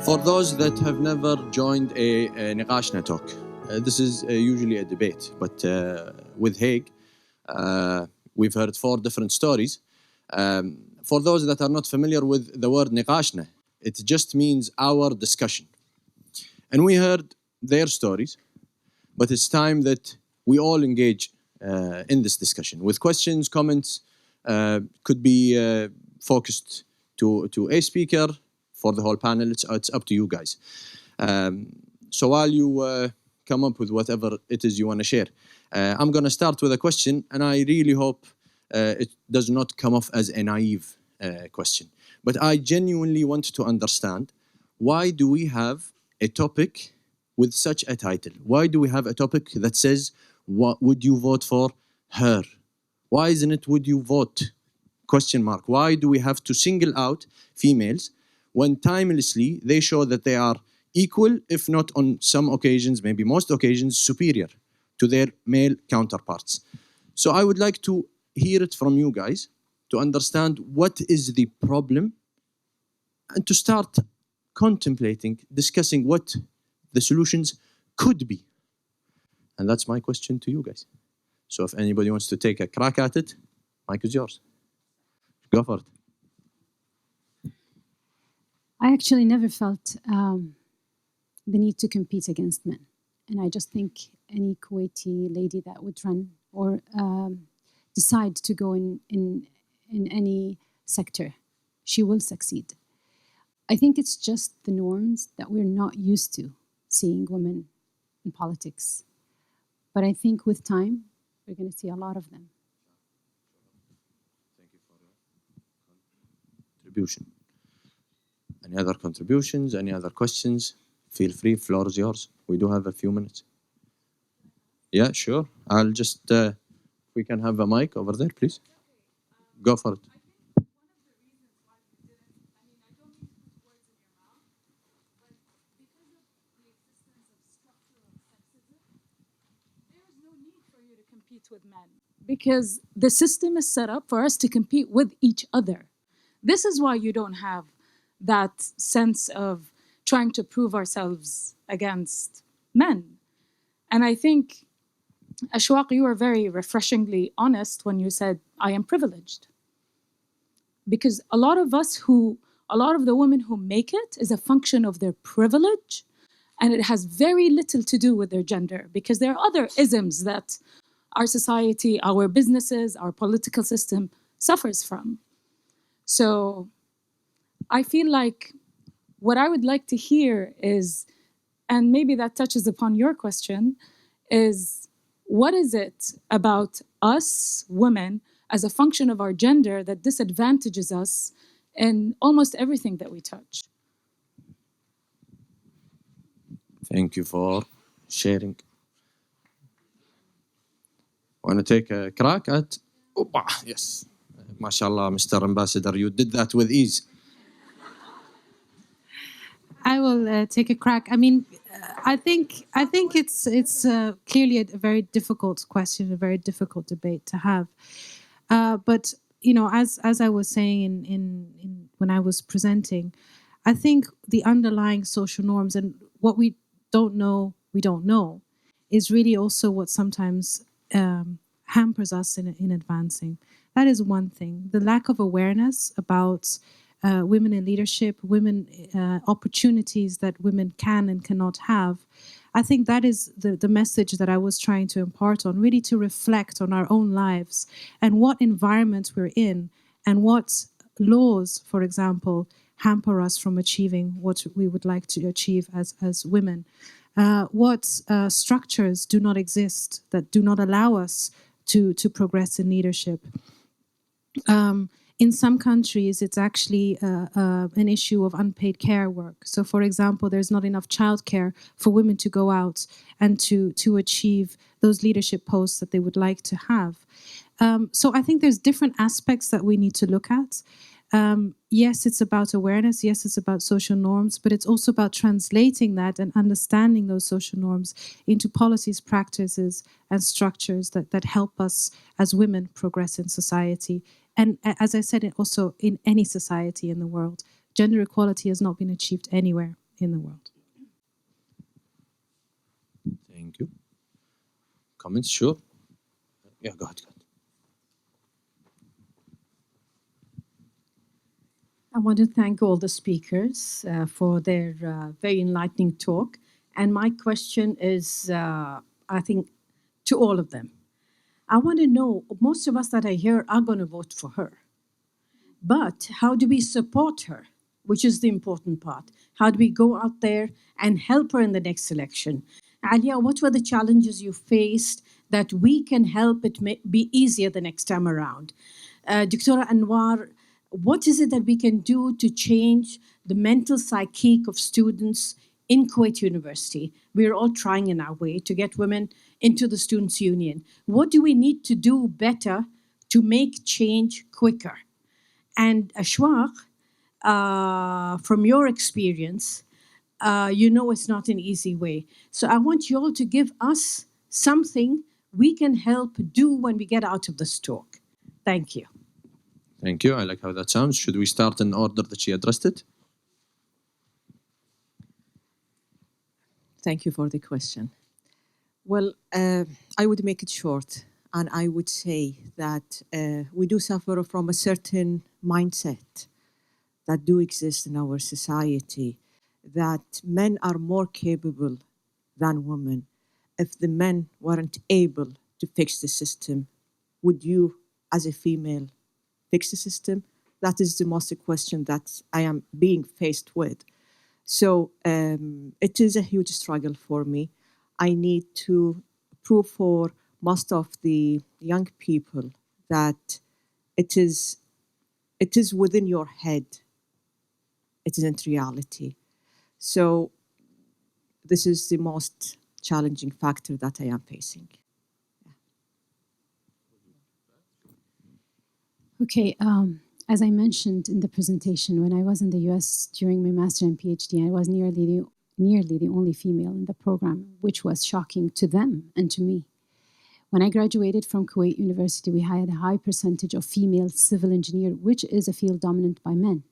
For those that have never joined a Niqashna talk, this is usually a debate, but with Hague, we've heard 4 different stories. For those that are not familiar with the word Niqashna, it just means our discussion. And we heard their stories, but it's time that we all engage in this discussion with questions, comments, could be focused to a speaker. For the whole panel, it's up to you guys. So while you come up with whatever it is you want to share, I'm going to start with a question, and I really hope it does not come off as a naive question. But I genuinely want to understand, why do we have a topic with such a title? Why do we have a topic that says, what would you vote for her? Why isn't it, would you vote? Question mark. Why do we have to single out females when timelessly they show that they are equal, if not on some occasions, maybe most occasions, superior to their male counterparts? So I would like to hear it from you guys to understand what is the problem and to start contemplating, discussing what the solutions could be. And that's my question to you guys. So if anybody wants to take a crack at it, mic is yours. Go for it. I actually never felt the need to compete against men. And I just think any Kuwaiti lady that would run or decide to go in any sector, she will succeed. I think it's just the norms that we're not used to seeing women in politics. But I think with time, we're going to see a lot of them. Thank you for your contribution. Any other contributions? Any other questions? Feel free, floor is yours. We do have a few minutes. Yeah, sure. I'll just, we can have a mic over there, please. Go for it. With men, because the system is set up for us to compete with each other. This is why you don't have that sense of trying to prove ourselves against men. And I think, Ashwaq, you were very refreshingly honest when you said, I am privileged. Because a lot of the women who make it is a function of their privilege, and it has very little to do with their gender, because there are other isms that our society, our businesses, our political system suffers from. So I feel like what I would like to hear is, and maybe that touches upon your question, is what is it about us women as a function of our gender that disadvantages us in almost everything that we touch? Thank you for sharing. Want to take a crack at? Yes. MashaAllah, Mr. Ambassador, you did that with ease. I will take a crack. I mean, I think it's clearly a very difficult question, a very difficult debate to have. But you know, as I was saying in when I was presenting, I think the underlying social norms and what we don't know, is really also what sometimes hampers us in advancing. That is one thing. The lack of awareness about women in leadership, women opportunities that women can and cannot have. I think that is the message that I was trying to impart on, really to reflect on our own lives and what environment we're in and what laws, for example, hamper us from achieving what we would like to achieve as women. What structures do not exist that do not allow us to progress in leadership. In some countries, it's actually an issue of unpaid care work. So, for example, there's not enough childcare for women to go out and to achieve those leadership posts that they would like to have. So I think there's different aspects that we need to look at. Yes, it's about awareness. Yes, it's about social norms, but it's also about translating that and understanding those social norms into policies, practices, and structures that help us as women progress in society. And as I said, also in any society in the world, gender equality has not been achieved anywhere. in the world. Thank you. Comments? Sure. Yeah, go ahead. I want to thank all the speakers for their very enlightening talk. And my question is, I think, to all of them. I want to know, most of us that are here are going to vote for her. But how do we support her, which is the important part? How do we go out there and help her in the next election? Alia, what were the challenges you faced that we can help it be easier the next time around? Dr. Anwar, what is it that we can do to change the mental psyche of students in Kuwait University? We're all trying in our way to get women into the Students' Union. What do we need to do better to make change quicker? And Ashwaq, from your experience, you know it's not an easy way. So I want you all to give us something we can help do when we get out of this talk. Thank you. Thank you. I like how that sounds. Should we start in order that she addressed it? Thank you for the question. Well, I would make it short, and I would say that we do suffer from a certain mindset that do exist in our society, that men are more capable than women. If the men weren't able to fix the system, would you, as a female, fix the system? That is the most question that I am being faced with. So it is a huge struggle for me. I need to prove for most of the young people that it is within your head. It isn't reality. So this is the most challenging factor that I am facing. Okay, as I mentioned in the presentation, when I was in the US during my master and PhD, I was nearly the only female in the program, which was shocking to them and to me. When I graduated from Kuwait University, we had a high percentage of female civil engineer, which is a field dominant by men.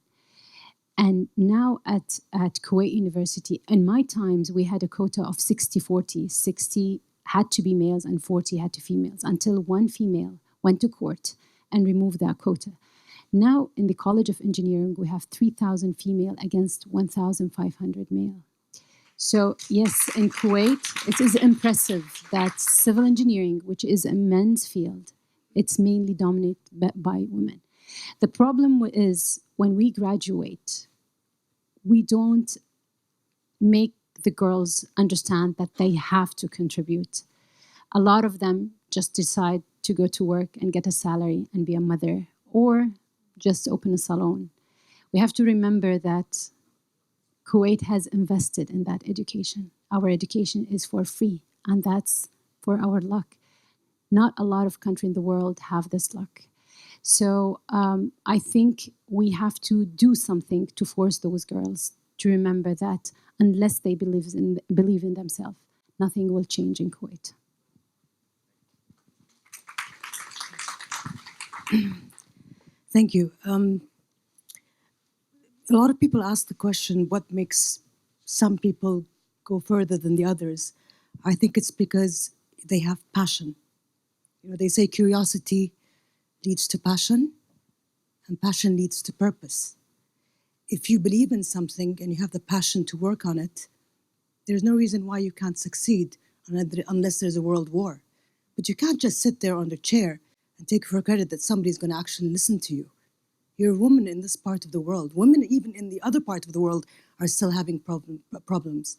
And now at Kuwait University, in my times, we had a quota of 60-40. 60 had to be males and 40 had to be females, until one female went to court and removed that quota. Now, in the College of Engineering, we have 3,000 female against 1,500 male. So yes, in Kuwait, it is impressive that civil engineering, which is a men's field, it's mainly dominated by women. The problem is when we graduate, we don't make the girls understand that they have to contribute. A lot of them just decide to go to work and get a salary and be a mother, or just open a salon. We have to remember that Kuwait has invested in that education. Our education is for free, and that's for our luck. Not a lot of countries in the world have this luck. So I think we have to do something to force those girls to remember that unless they believe in themselves, nothing will change in Kuwait. Thank you. A lot of people ask the question, what makes some people go further than the others? I think it's because they have passion. You know, they say curiosity leads to passion, and passion leads to purpose. If you believe in something and you have the passion to work on it, there's no reason why you can't succeed unless there's a world war. But you can't just sit there on the chair and take for granted that somebody's going to actually listen to you. You're a woman in this part of the world. Women, even in the other part of the world, are still having problems.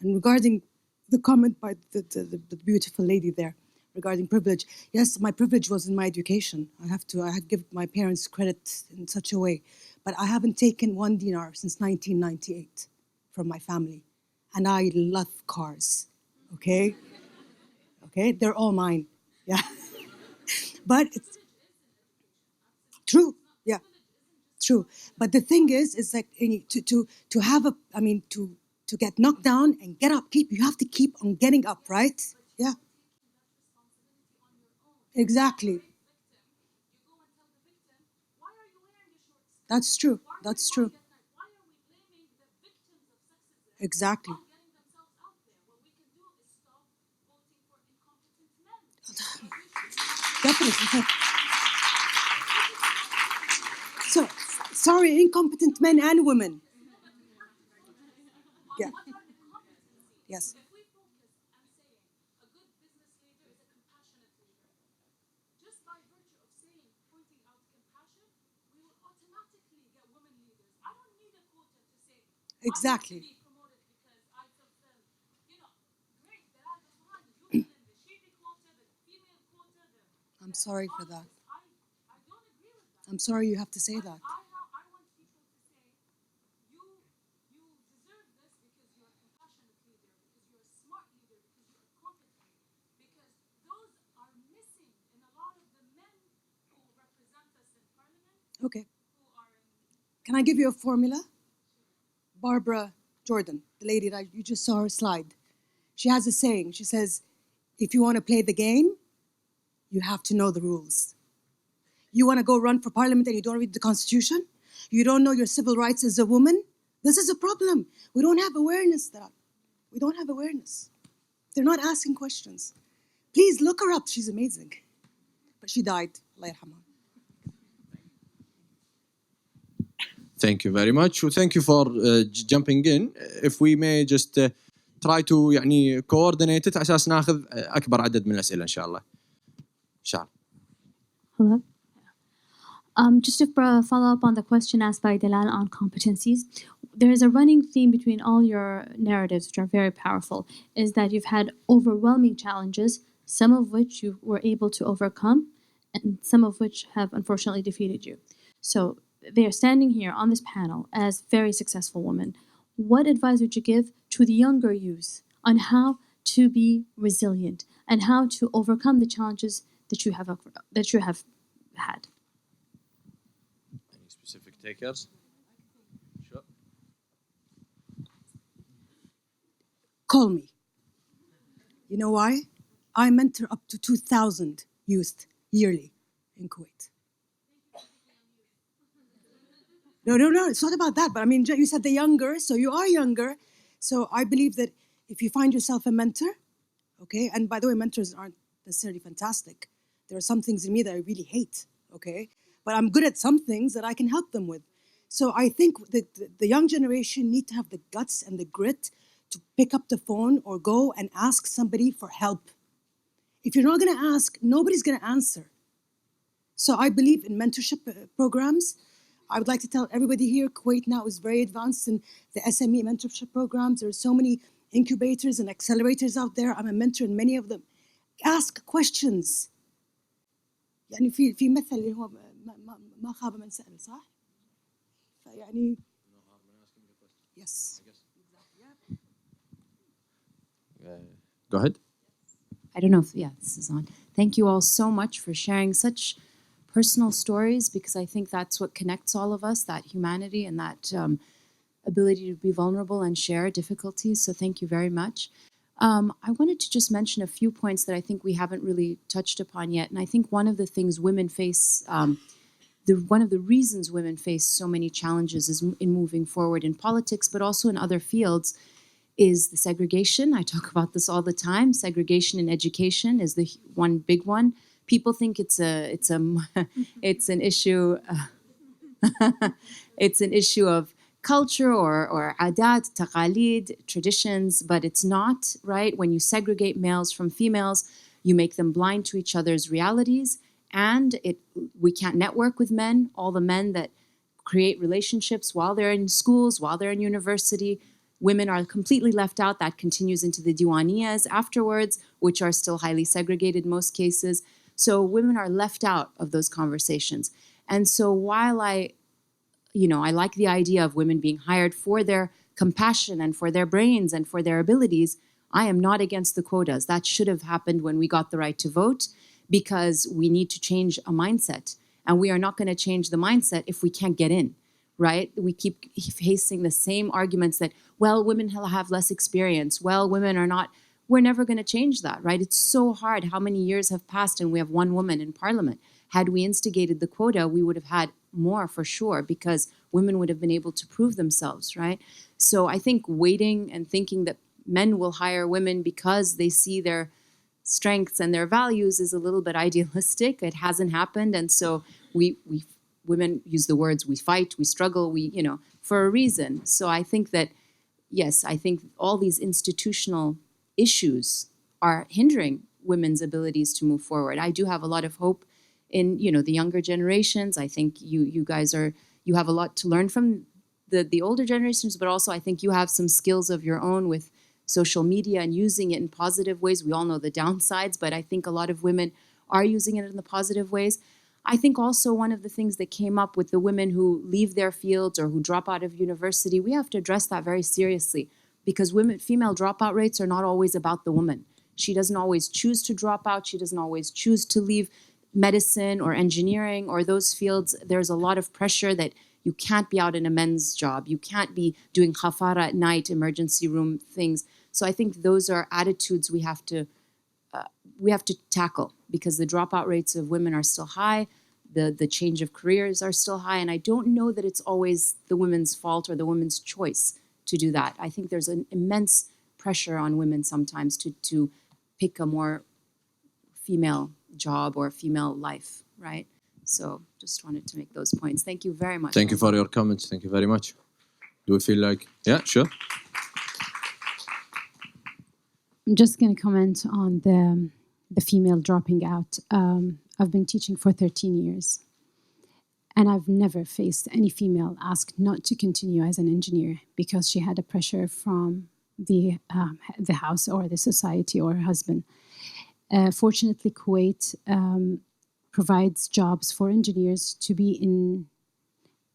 And regarding the comment by the beautiful lady there, regarding privilege, yes, my privilege was in my education. I had to give my parents credit in such a way. But I haven't taken 1 dinar since 1998 from my family. And I love cars, okay? Okay, they're all mine, yeah. But it's true, yeah, true. But the thing is like to have to get knocked down and get up, you have to keep on getting up, right? Yeah. Exactly. That's true. That's true. Exactly. Definitely. So, sorry, incompetent men and women. Yeah. Yes. Exactly. I'm sorry for that. I'm sorry you have to say that. Okay. Can I give you a formula? Barbara Jordan, the lady that you just saw her slide, she has a saying. She says, if you want to play the game, you have to know the rules. You want to go run for parliament and you don't read the Constitution? You don't know your civil rights as a woman? This is a problem. We don't have awareness that. We don't have awareness. They're not asking questions. Please look her up. She's amazing. But she died. Allah yarhamha. Thank you very much. Well, thank you for jumping in. If we may just try to يعني coordinate it على أساس ناخذ أكبر عدد من الأسئلة إن شاء الله. شاء. Hello. Just to follow up on the question asked by Dalal on competencies, there is a running theme between all your narratives, which are very powerful, is that you've had overwhelming challenges, some of which you were able to overcome, and some of which have unfortunately defeated you. So they are standing here on this panel as very successful women. What advice would you give to the younger youth on how to be resilient and how to overcome the challenges that you have had? Any specific takers? Sure. Call me. You know why? I mentor up to 2,000 youth yearly in Kuwait. No, it's not about that. But I mean, you said the younger, so you are younger. So I believe that if you find yourself a mentor, okay, and by the way, mentors aren't necessarily fantastic. There are some things in me that I really hate, okay? But I'm good at some things that I can help them with. So I think that the young generation need to have the guts and the grit to pick up the phone or go and ask somebody for help. If you're not going to ask, nobody's going to answer. So I believe in mentorship programs. I would like to tell everybody here, Kuwait now is very advanced in the SME mentorship programs. There are so many incubators and accelerators out there. I'm a mentor in many of them. Ask questions. يعني في مثل اللي هو ما خاب من سأل صح؟ فيعني yes. Go ahead. I don't know if, this is on. Thank you all so much for sharing such personal stories, because I think that's what connects all of us, that humanity and that ability to be vulnerable and share difficulties. So thank you very much. I wanted to just mention a few points that I think we haven't really touched upon yet. And I think one of the things women face, one of the reasons women face so many challenges is in moving forward in politics, but also in other fields, is the segregation. I talk about this all the time. Segregation in education is the one big one. People think it's an issue. It's an issue of culture or adat, taqalid, traditions, but it's not, right? When you segregate males from females, you make them blind to each other's realities, and we can't network with men. All the men that create relationships while they're in schools, while they're in university, women are completely left out. That continues into the diwaniyas afterwards, which are still highly segregated in most cases. So women are left out of those conversations. And so while I like the idea of women being hired for their compassion and for their brains and for their abilities, I am not against the quotas. That should have happened when we got the right to vote, because we need to change a mindset. And we are not going to change the mindset if we can't get in, right? We keep facing the same arguments that, well, women have less experience. Well, women are not. We're never going to change that, right? It's so hard. How many years have passed and we have one woman in parliament? Had we instigated the quota, we would have had more for sure, because women would have been able to prove themselves, right? So I think waiting and thinking that men will hire women because they see their strengths and their values is a little bit idealistic. It hasn't happened. And so we women use the words, we fight, we struggle, for a reason. So I think that, yes, I think all these institutional issues are hindering women's abilities to move forward. I do have a lot of hope in, the younger generations. I think you guys you have a lot to learn from the older generations, but also I think you have some skills of your own with social media and using it in positive ways. We all know the downsides, but I think a lot of women are using it in the positive ways. I think also one of the things that came up with the women who leave their fields or who drop out of university, we have to address that very seriously, because female dropout rates are not always about the woman. She doesn't always choose to drop out. She doesn't always choose to leave medicine or engineering or those fields. There's a lot of pressure that you can't be out in a men's job. You can't be doing khafara at night, emergency room things. So I think those are attitudes we have to tackle, because the dropout rates of women are still high. The change of careers are still high. And I don't know that it's always the women's fault or the women's choice to do that. I think there's an immense pressure on women sometimes to pick a more female job or female life, right? So just wanted to make those points. Thank you very much. Thank you for your comments. Thank you very much. Do we feel like, yeah, sure. I'm just going to comment on the female dropping out. I've been teaching for 13 years, and I've never faced any female asked not to continue as an engineer because she had a pressure from the house or the society or her husband. Fortunately, Kuwait provides jobs for engineers to be in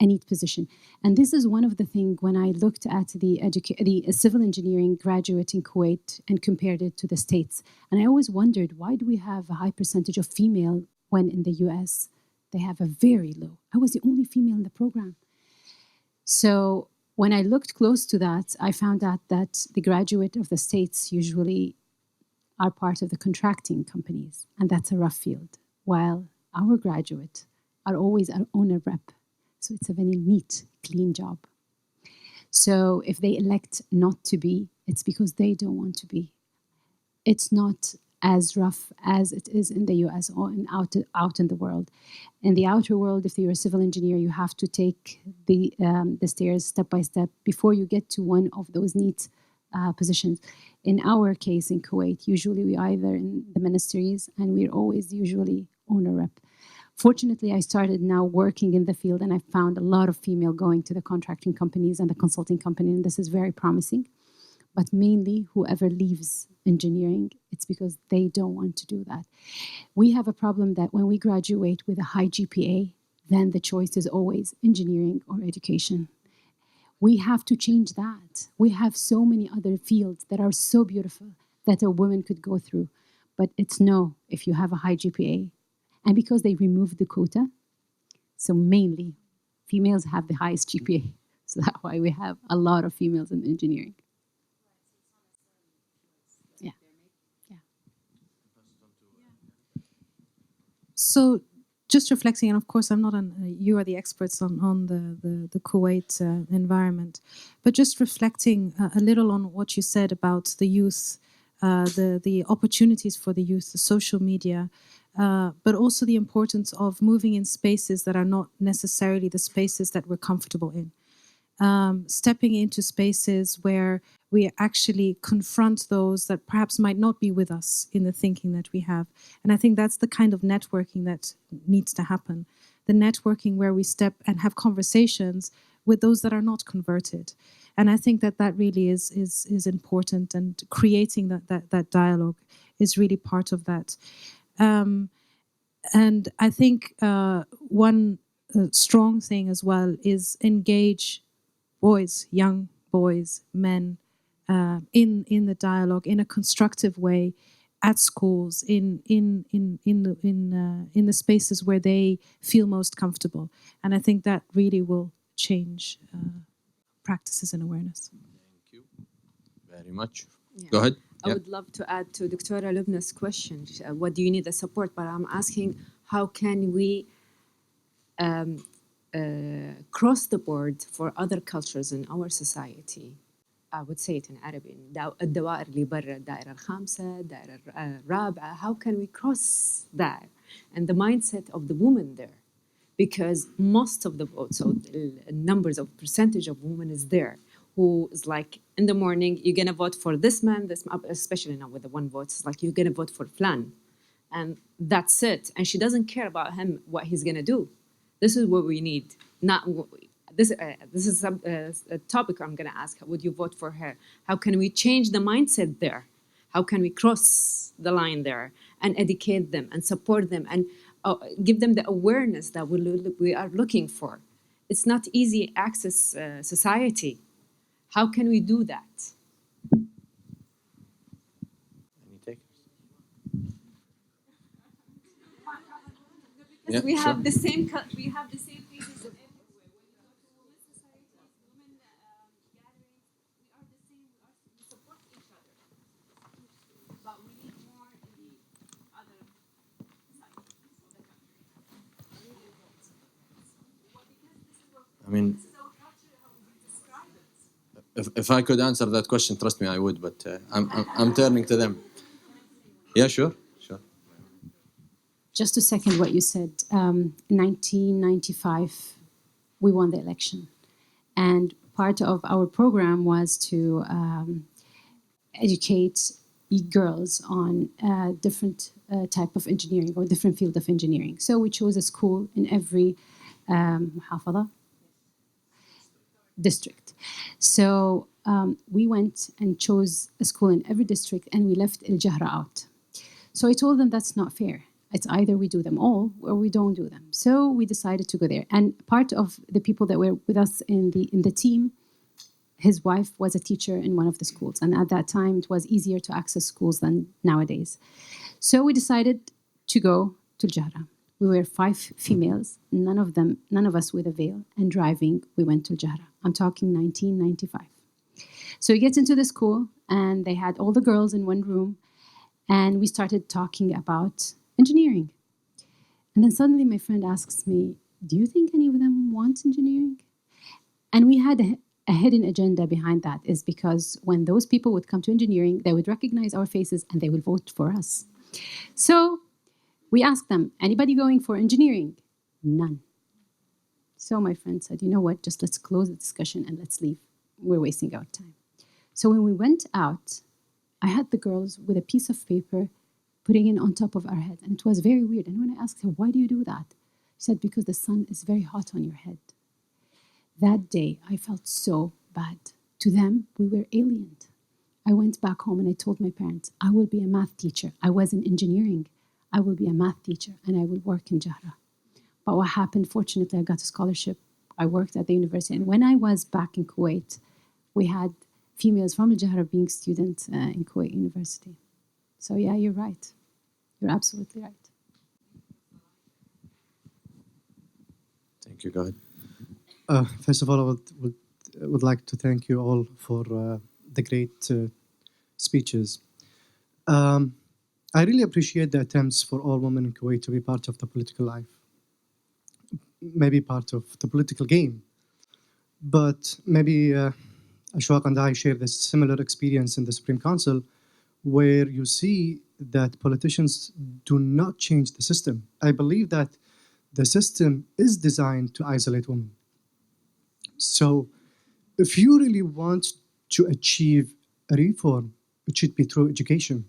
any position. And this is one of the things when I looked at the civil engineering graduate in Kuwait and compared it to the States. And I always wondered, why do we have a high percentage of female when in the US they have a very low? I was the only female in the program. So when I looked close to that, I found out that the graduate of the States usually are part of the contracting companies, and that's a rough field, while our graduate are always our owner rep. So it's a very neat, clean job. So if they elect not to be, it's because they don't want to be. It's not as rough as it is in the US or out in the world. In the outer world, if you're a civil engineer, you have to take the stairs step by step before you get to one of those neat positions. In our case in Kuwait, usually we either in the ministries, and we're always usually owner rep. Fortunately, I started now working in the field, and I found a lot of female going to the contracting companies and the consulting company, and this is very promising. But mainly, whoever leaves engineering, it's because they don't want to do that. We have a problem that when we graduate with a high GPA, then the choice is always engineering or education. We have to change that. We have so many other fields that are so beautiful that a woman could go through. But it's no, if you have a high GPA. And because they removed the quota, so mainly females have the highest GPA. So that's why we have a lot of females in engineering. Yeah. Yeah. So just reflecting, and of course I'm not you are the experts on the Kuwait environment, but just reflecting a little on what you said about the youth, the opportunities for the youth, the social media, but also the importance of moving in spaces that are not necessarily the spaces that we're comfortable in. Stepping into spaces where we actually confront those that perhaps might not be with us in the thinking that we have. And I think that's the kind of networking that needs to happen. The networking where we step and have conversations with those that are not converted. And I think that really is important, and creating that dialogue is really part of that. And I think one strong thing as well is engage boys, young boys, men, in the dialogue in a constructive way, at schools, in the spaces where they feel most comfortable. And I think that really will change practices and awareness. Thank you very much. Yeah. Go ahead. I would love to add to Dr. Lubna's question. What do you need the support? But I'm asking, how can we across the board for other cultures in our society. I would say it in Arabic. الدوائر اللي برا الدائرة الخامسة، الدائرة الرابعة. How can we cross that? And the mindset of the woman there, because most of the votes, so the numbers of percentage of women is there, who is like in the morning you're gonna vote for this man, especially now with the one vote, it's like you're gonna vote for Flan, and that's it. And she doesn't care about him, what he's gonna do. This is what we need. Not this. This is a topic I'm gonna ask. Would you vote for her? How can we change the mindset there? How can we cross the line there and educate them and support them and give them the awareness that we are looking for? It's not easy access society. How can we do that? Any takers? Yeah, we have the same. We have the same faces in everywhere. When you go to women's societies, women gatherings, we are the same. We support each other, but we need more in the other side of the country. I mean, if I could answer that question, trust me, I would. But I'm turning to them. Yeah, sure. Just to second what you said, in 1995, we won the election. And part of our program was to educate girls on different type of engineering or different field of engineering. So we chose a school in every محافظة, district. So we went and chose a school in every district, and we left Al Jahra out. So I told them that's not fair. It's either we do them all or we don't do them. So we decided to go there. And part of the people that were with us in the team, his wife was a teacher in one of the schools. And at that time, it was easier to access schools than nowadays. So we decided to go to Jahra. We were 5 females, none of us with a veil, and driving, we went to Jahra. I'm talking 1995. So we get into the school, and they had all the girls in one room, and we started talking about engineering. And then suddenly my friend asks me, do you think any of them want engineering? And we had a hidden agenda behind that, is because when those people would come to engineering, they would recognize our faces and they would vote for us. So we asked them, anybody going for engineering? None. So my friend said, you know what, just let's close the discussion and let's leave. We're wasting our time. So when we went out, I had the girls with a piece of paper putting it on top of our head. And it was very weird. And when I asked her, why do you do that? She said, because the sun is very hot on your head. That day, I felt so bad. To them, we were aliened. I went back home and I told my parents, I will be a math teacher. I was in engineering. I will be a math teacher and I will work in Jahra. But what happened, fortunately, I got a scholarship. I worked at the university. And when I was back in Kuwait, we had females from Jahra being students in Kuwait University. So yeah, you're right. You're absolutely right. Thank you. Go ahead. First of all, I would like to thank you all for the great speeches. I really appreciate the attempts for all women in Kuwait to be part of the political life, maybe part of the political game. But maybe Ashwaq and I share this similar experience in the Supreme Council, where you see that politicians do not change the system. I believe that the system is designed to isolate women. So if you really want to achieve a reform, it should be through education,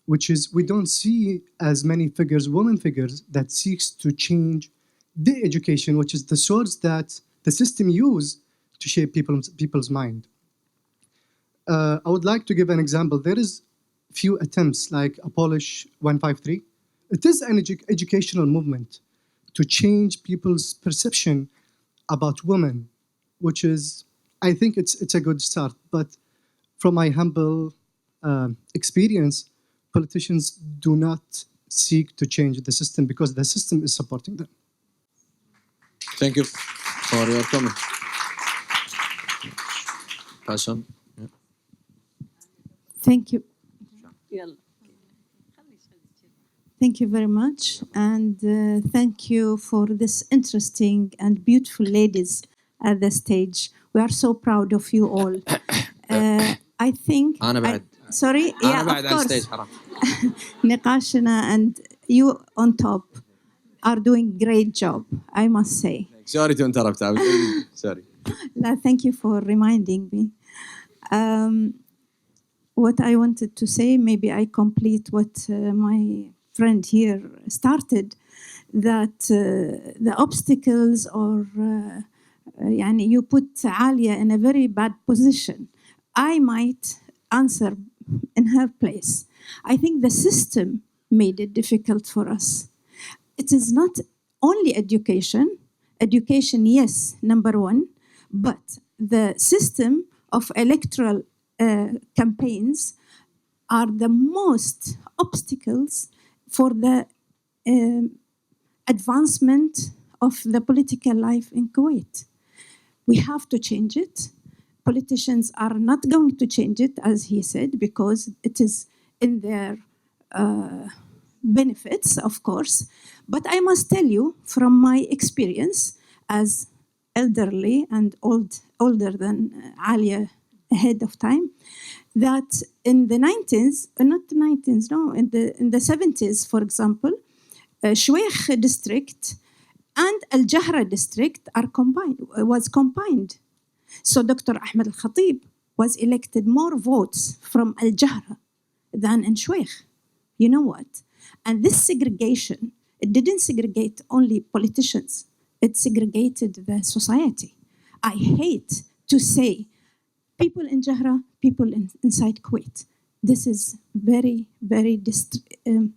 which is, we don't see as many figures, women figures, that seeks to change the education, which is the source that the system use to shape people's mind. I would like to give an example. There is few attempts like Abolish 153. It is an educational movement to change people's perception about women, which is, I think it's a good start. But from my humble experience, politicians do not seek to change the system because the system is supporting them. Thank you for your comment. Pass on. Yeah. Thank you. Thank you very much. And thank you for this interesting and beautiful ladies at the stage. We are so proud of you all. I think... أنا بعد. Sorry? أنا Yeah, بعد of on course. stage حرام. Niqashna and you on top are doing great job, I must say. Sorry to interrupt. Sorry. Thank you for reminding me. What I wanted to say, maybe I complete what my friend here started, that the obstacles or you put Alia in a very bad position. I might answer in her place. I think the system made it difficult for us. It is not only education. Education, yes, number one, but the system of electoral campaigns are the most obstacles for the advancement of the political life in Kuwait. We have to change it. Politicians are not going to change it, as he said, because it is in their benefits, of course. But I must tell you, from my experience as elderly and older than Alia ahead of time, that in the 90s, not the 90s, no, in the 70s, for example, Shweikh district and Al Jahra district was combined. So Dr. Ahmed Al Khatib was elected more votes from Al Jahra than in Shweikh. You know what? And this segregation, it didn't segregate only politicians, it segregated the society. I hate to say people in Jahra, people inside Kuwait. This is very, very depressing,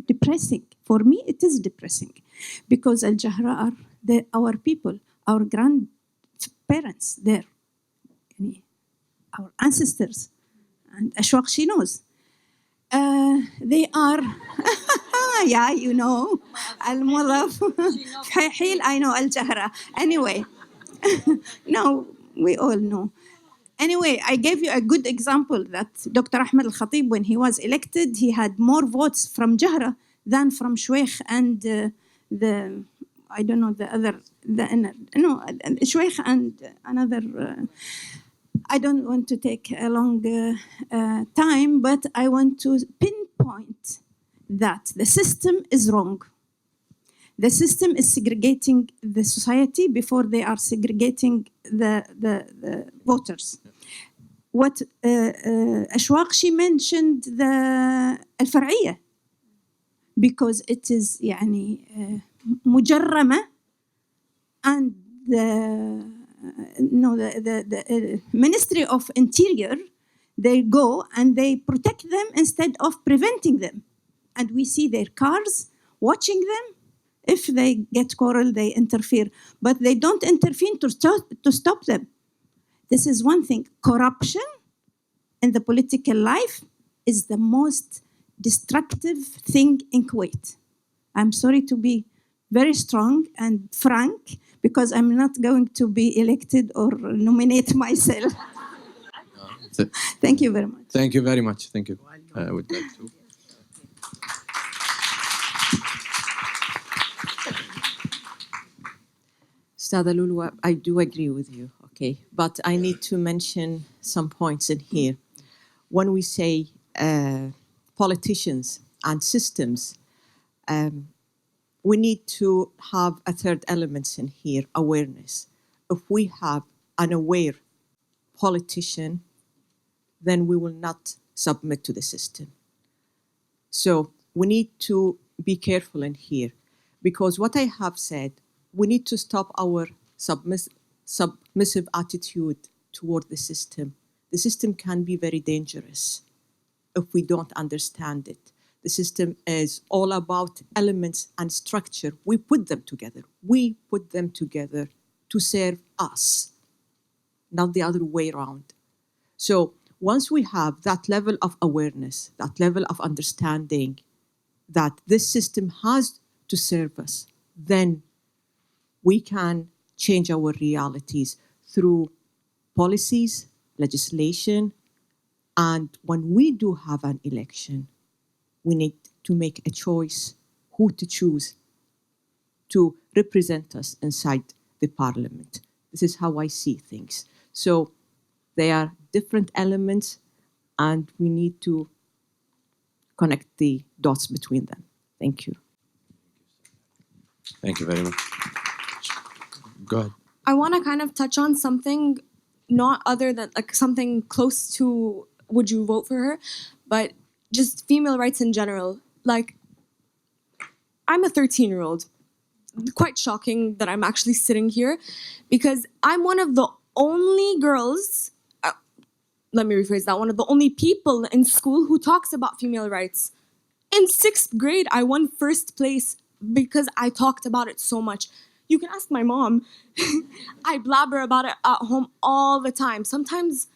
depressing. For me, it is depressing because Al Jahra are our people, our grandparents there, our ancestors. And Ashwaq, she knows. They are, yeah, Al Mudhaf. I know Al Jahra. Anyway, no, we all know. Anyway, I gave you a good example that Dr. Ahmed Al Khatib, when he was elected, he had more votes from Jahra than from Shweikh and I don't know, Shweikh and another. I don't want to take a long time, but I want to pinpoint that the system is wrong. The system is segregating the society before they are segregating the voters. What Ashwaq, she mentioned the الفرعية, because it is مجرمة, and the Ministry of Interior, they go and they protect them instead of preventing them. And we see their cars watching them. If they get quarrel, they interfere. But they don't intervene to stop them. This is one thing. Corruption in the political life is the most destructive thing in Kuwait. I'm sorry to be very strong and frank, because I'm not going to be elected or nominate myself. Thank you very much. Thank you very much. Thank you. I would like to. Stada Lulu, I do agree with you, okay? But I need to mention some points in here. When we say politicians and systems, we need to have a third element in here, awareness. If we have an aware politician, then we will not submit to the system. So we need to be careful in here, because what I have said, we need to stop our submissive attitude toward the system. The system can be very dangerous if we don't understand it. The system is all about elements and structure. We put them together. We put them together to serve us, not the other way around. So once we have that level of awareness, that level of understanding that this system has to serve us, then we can change our realities through policies, legislation, and when we do have an election, we need to make a choice who to choose to represent us inside the parliament. This is how I see things. So they are different elements, and we need to connect the dots between them. Thank you. Thank you very much. Go ahead. I want to kind of touch on something not other than like something close to would you vote for her, but just female rights in general. Like, I'm a 13-year-old. Quite shocking that I'm actually sitting here because I'm one of the only girls, let me rephrase that, one of the only people in school who talks about female rights. In 6th grade, I won 1st place because I talked about it so much. You can ask my mom. I blabber about it at home all the time. Sometimes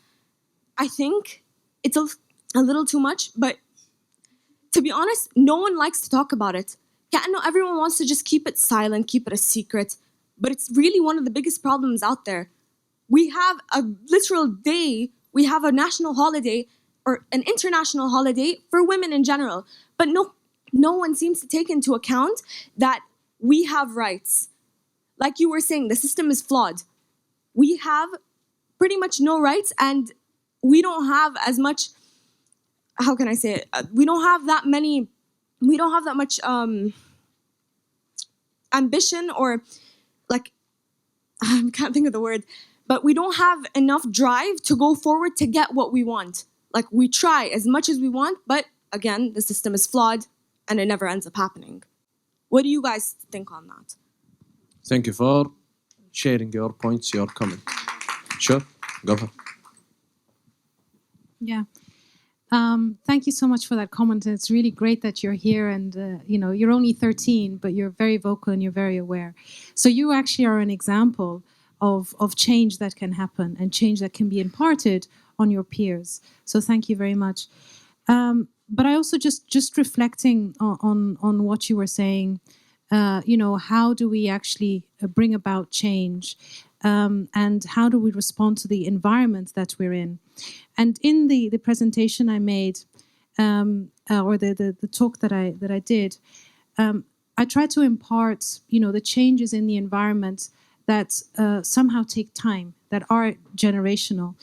I think it's a little too much, but to be honest, no one likes to talk about it. No, everyone wants to just keep it silent, keep it a secret, but it's really one of the biggest problems out there. We have a literal day, we have a national holiday or an international holiday for women in general, but no one seems to take into account that we have rights. Like you were saying, the system is flawed. We have pretty much no rights, and we don't have as much, how can I say it? We don't have that much ambition, or like, I can't think of the word, but we don't have enough drive to go forward to get what we want. Like, we try as much as we want, but again, the system is flawed and it never ends up happening. What do you guys think on that? Thank you for sharing your points, your comment. Sure, go ahead. Yeah. Thank you so much for that comment. It's really great that you're here, and you're only 13, but you're very vocal and you're very aware. So you actually are an example of change that can happen and change that can be imparted on your peers. So thank you very much. But I also just reflecting on what you were saying. How do we actually bring about change, and how do we respond to the environment that we're in? And in the presentation I made, or the talk that I did, I tried to impart, the changes in the environment that somehow take time, that are generational.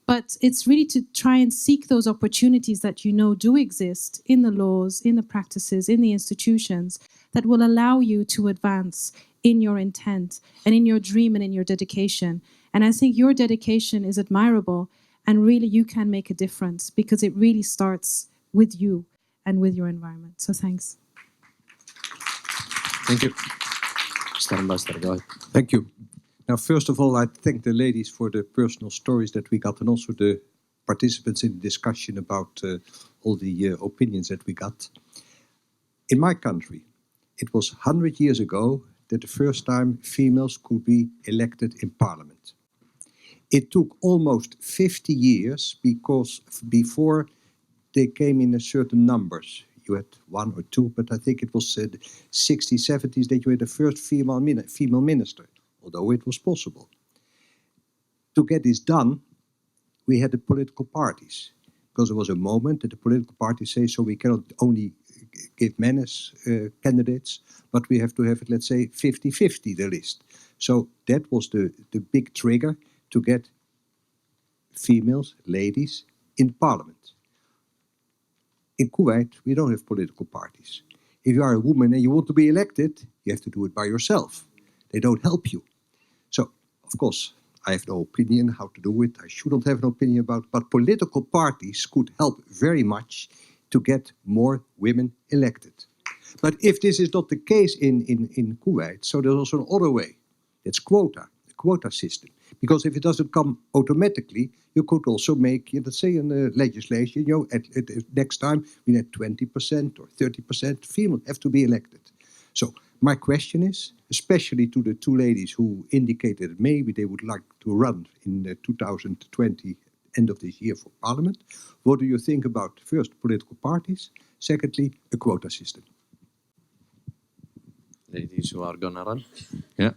But it's really to try and seek those opportunities that do exist in the laws, in the practices, in the institutions that will allow you to advance in your intent and in your dream and in your dedication. And I think your dedication is admirable, and really you can make a difference because it really starts with you and with your environment. So thanks. Thank you. Mr. Ambassador, go ahead. Thank you. Now, first of all, I thank the ladies for the personal stories that we got, and also the participants in the discussion about all the opinions that we got. In my country, it was 100 years ago that the first time females could be elected in parliament. It took almost 50 years before they came in a certain numbers. You had 1 or 2, but I think it was the 60s, 70s that you had the first female minister, although it was possible. To get this done, we had the political parties, because there was a moment that the political parties say, so we cannot only give men as candidates, but we have to have it, let's say, 50-50, the list. So that was the big trigger to get females, ladies, in parliament. In Kuwait, we don't have political parties. If you are a woman and you want to be elected, you have to do it by yourself. They don't help you. So, of course, I have no opinion how to do it. I shouldn't have an opinion about it. But political parties could help very much to get more women elected. But if this is not the case in Kuwait, so there's also another way. It's quota, the quota system. Because if it doesn't come automatically, you could also make, let's say, in the legislation, at next time we need 20% or 30% female have to be elected. So my question is, especially to the two ladies who indicated maybe they would like to run in 2020, end of this year, for parliament, what do you think about, first, political parties, secondly, a quota system? Ladies who are gonna run? Yeah.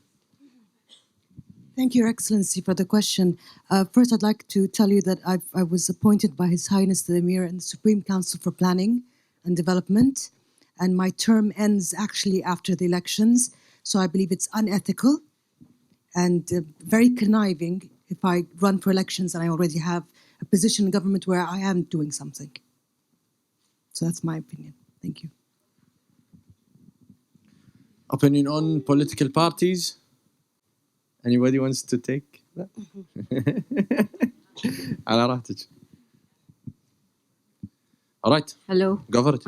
Thank you, Your Excellency, for the question. First, I'd like to tell you that I was appointed by His Highness the Emir in the Supreme Council for Planning and development. And my term ends actually after the elections. So I believe it's unethical and very conniving if I run for elections and I already have a position in government where I am doing something. So that's my opinion. Thank you. Opinion on political parties? Anybody wants to take that? على راحتك. All right. Hello. Go for it.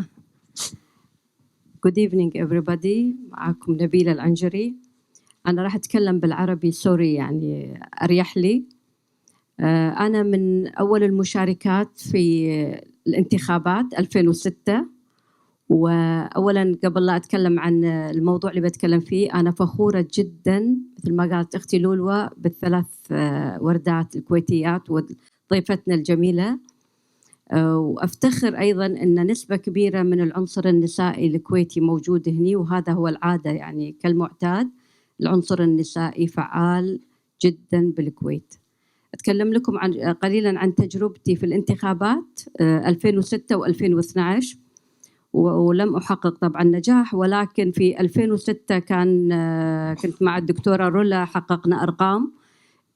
Good evening everybody. معكم نبيلة العنجري. أنا راح أتكلم بالعربي سوري يعني أريح لي. أنا من أول المشاركات في الانتخابات 2006. وأولاً قبل لا أتكلم عن الموضوع اللي بتكلم فيه أنا فخورة جداً مثل ما قالت أختي لولوى بالثلاث وردات الكويتيات وضيفتنا الجميلة. وأفتخر أيضاً أن نسبة كبيرة من العنصر النسائي الكويتي موجود هنا وهذا هو العادة يعني كالمعتاد العنصر النسائي فعال جداً بالكويت. أتكلم لكم قليلاً عن تجربتي في الانتخابات 2006 و2012 ولم أحقق طبعاً نجاح ولكن في 2006 كنت مع الدكتورة رولا حققنا أرقام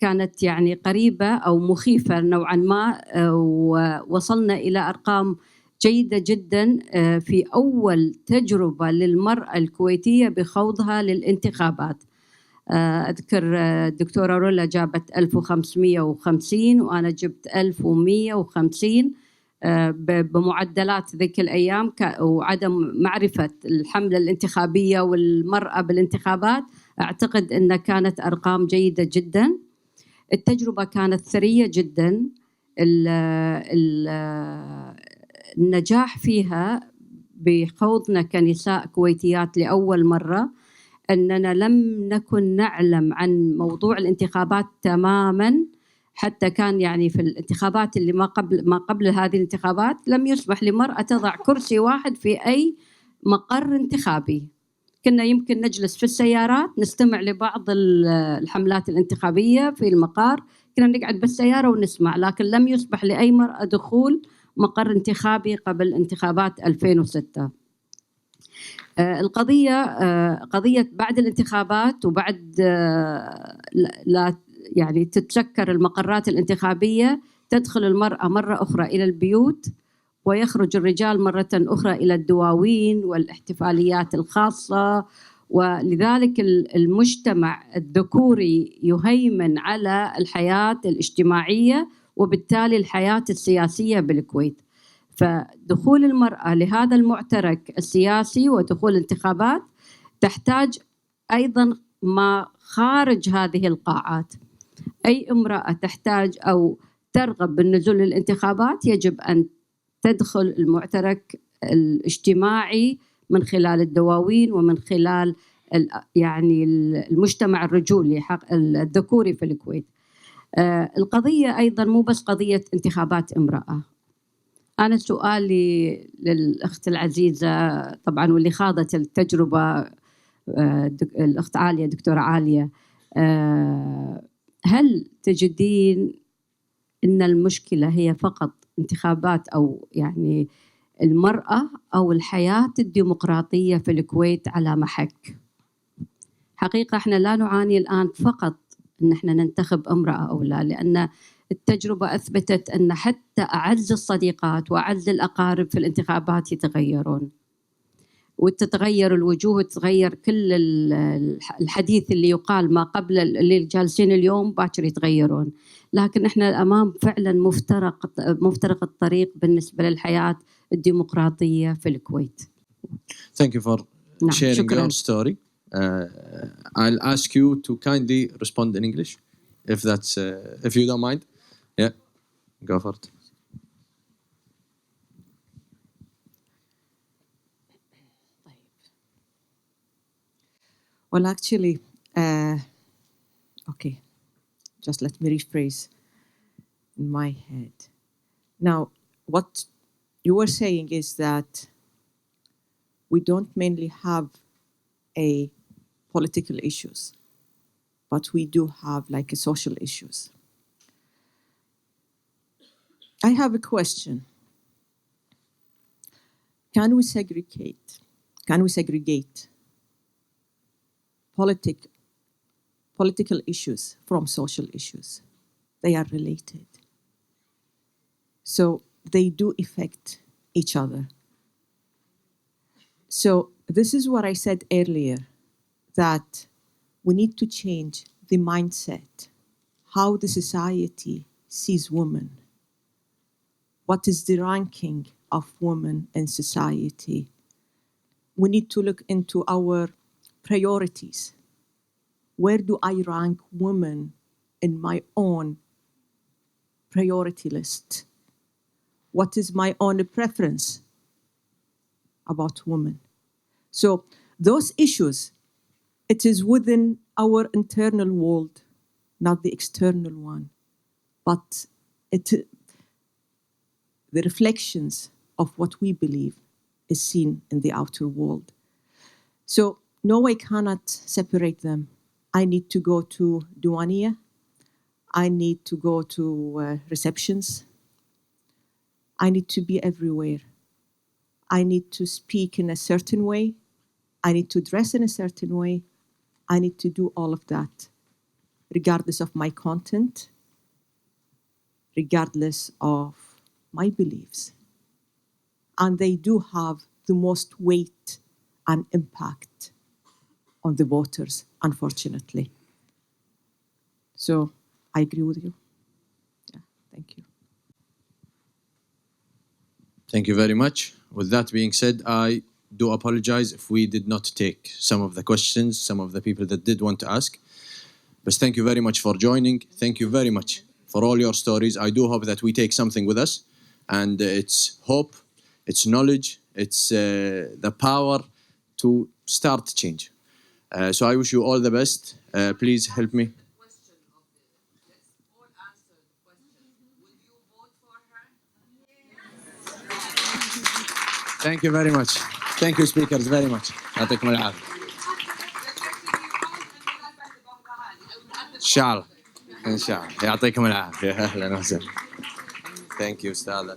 كانت يعني قريبة أو مخيفة نوعاً ما ووصلنا إلى أرقام جيدة جداً في أول تجربة للمرأة الكويتية بخوضها للانتخابات. أذكر الدكتورة رولا جابت 1550 وأنا جبت 1150 بمعدلات ذيك الأيام وعدم معرفة الحملة الانتخابية والمرأة بالانتخابات أعتقد أنها كانت أرقام جيدة جداً. التجربة كانت ثرية جداً. النجاح فيها بخوضنا كنساء كويتيات لأول مرة أننا لم نكن نعلم عن موضوع الانتخابات تماماً حتى كان يعني في الانتخابات اللي ما قبل هذه الانتخابات لم يسمح لمرأة تضع كرسي واحد في أي مقر انتخابي. كنا يمكن نجلس في السيارات نستمع لبعض الحملات الانتخابية في المقار كنا نقعد بالسيارة ونسمع لكن لم يسمح لأي مرأة دخول مقر انتخابي قبل انتخابات 2006. القضية قضية بعد الانتخابات وبعد لا يعني تتسكر المقرات الانتخابية تدخل المرأة مرة أخرى إلى البيوت ويخرج الرجال مرة أخرى إلى الدواوين والاحتفاليات الخاصة ولذلك المجتمع الذكوري يهيمن على الحياة الاجتماعية وبالتالي الحياة السياسية بالكويت. فدخول المرأة لهذا المعترك السياسي ودخول الانتخابات تحتاج أيضا ما خارج هذه القاعات. أي امرأة تحتاج أو ترغب بالنزول للانتخابات يجب أن تدخل المعترك الاجتماعي من خلال الدواوين ومن خلال يعني المجتمع الرجولي الذكوري في الكويت. القضية أيضا مو بس قضية انتخابات امرأة. أنا سؤالي للأخت العزيزة طبعا واللي خاضت التجربة الأخت عالية دكتورة عالية هل تجدين إن المشكلة هي فقط انتخابات أو يعني المرأة أو الحياة الديمقراطية في الكويت على محك؟ حقيقة إحنا لا نعاني الآن فقط إن إحنا ننتخب امرأة أو لا لأن التجربة أثبتت أن حتى أعز الصديقات وأعز الأقارب في الانتخابات يتغيرون وتتغير الوجوه وتتغير كل الحديث اللي يقال ما قبل اللي جالسين اليوم باكر يتغيرون لكن إحنا الأمام فعلا مفترق الطريق بالنسبة للحياة الديمقراطية في الكويت. Thank you for sharing شكراً. your story. I'll ask you to kindly respond in English if you don't mind. Yeah, go for it. Well, actually, okay, just let me rephrase in my head. Now, what you were saying is that we don't mainly have a political issues, but we do have like a social issues. I have a question. Can we segregate? Can we segregate political issues from social issues? They are related. So they do affect each other. So this is what I said earlier, that we need to change the mindset, how the society sees women. What is the ranking of women in society? We need to look into our priorities. Where do I rank women in my own priority list? What is my own preference about women? So those issues, it is within our internal world, not the external one, but the reflections of what we believe is seen in the outer world. So no, I cannot separate them. I need to go to Duania. I need to go to receptions. I need to be everywhere. I need to speak in a certain way. I need to dress in a certain way. I need to do all of that, regardless of my content, regardless of my beliefs. And they do have the most weight and impact on the voters, unfortunately. So I agree with you. Yeah, thank you. Thank you very much. With that being said, I do apologize if we did not take some of the questions, some of the people that did want to ask. But thank you very much for joining. Thank you very much for all your stories. I do hope that we take something with us. And it's hope, it's knowledge, it's the power to start change. So I wish you all the best. Please help me. Thank you very much. Thank you, speakers, very much. يعطيكم العافية. إن شاء الله. إن شاء الله. يعطيكم العافية. أهلا وسهلا. Thank you, أستاذة.